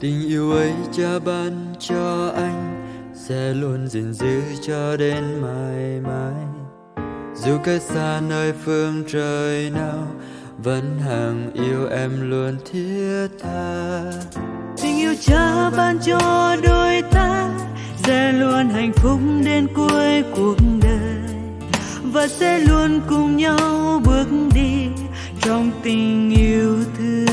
Tình yêu ấy Cha ban cho anh sẽ luôn gìn giữ cho đến mãi mãi. Dù cách xa nơi phương trời nào, vẫn hằng yêu em luôn thiết tha. Tình yêu Cha ban cho đôi ta sẽ luôn hạnh phúc đến cuối cuộc đời, và sẽ luôn cùng nhau bước đi trong tình yêu thương.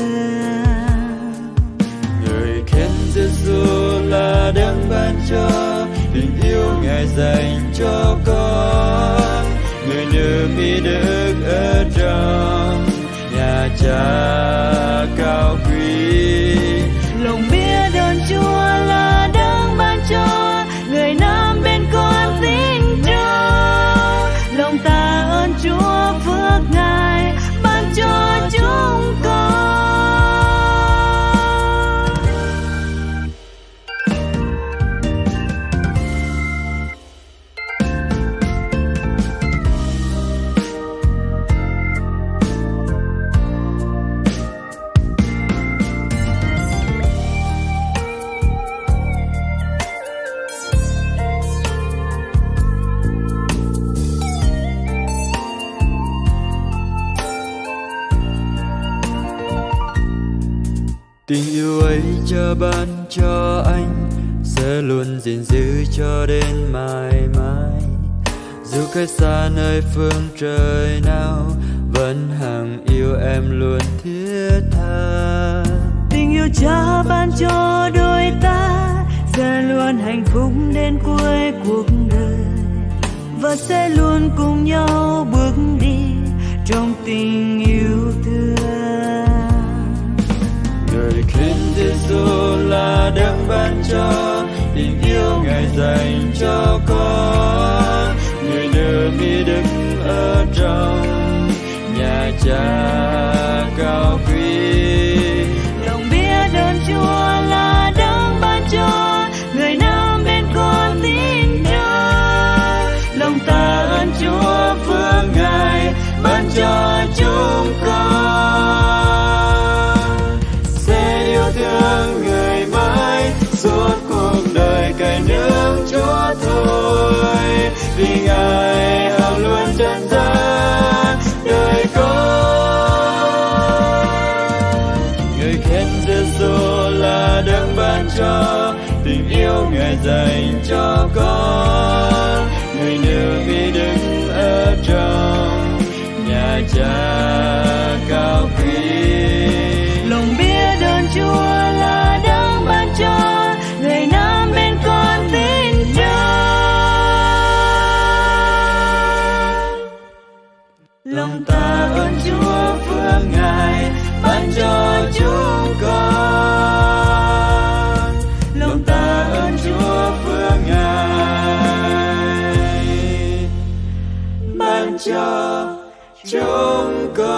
Người khen Giêsu là đấng ban cho tình yêu Ngài dành cho con. Người nữ mỹ đức ở trong nhà Cha cao quý. Lòng biết ơn Chúa là đấng ban cho người nam bên con tin trao. Lòng tạ ơn Chúa phước Ngài ban cho chúng con. Tình yêu ấy Cha ban cho anh sẽ luôn gìn giữ cho đến mãi mãi. Dù cách xa nơi phương trời nào, vẫn hằng yêu em luôn thiết tha. Tình yêu Cha ban cho đôi ta sẽ luôn hạnh phúc đến cuối cuộc đời, và sẽ luôn cùng nhau bước đi trong tình yêu thương. Người khen Giêsu là đấng ban cho tình yêu Ngài dành cho con. Người nữ mỹ đức ở trong nhà Cha cao quý. Lòng biết ơn Chúa là đấng ban cho người nam bên con tin trao. Lòng tạ ơn Chúa phước Ngài ban cho chúng con. Sẽ yêu thương người mãi suốt cuộc đời cày nước Chúa thôi. Vì Ngài hằng luôn trần gian đời con. Người khen Giêsu là đấng ban cho tình yêu Ngài dành cho con. Người nữ mỹ đức ở trong nhà Cha cao quý. Lòng biết ơn Chúa là đấng ban cho người nam bên con tin trao. Lòng tạ ơn Chúa phước Ngài ban cho chúng con. Lòng tạ ơn Chúa phước Ngài ban cho chúng con.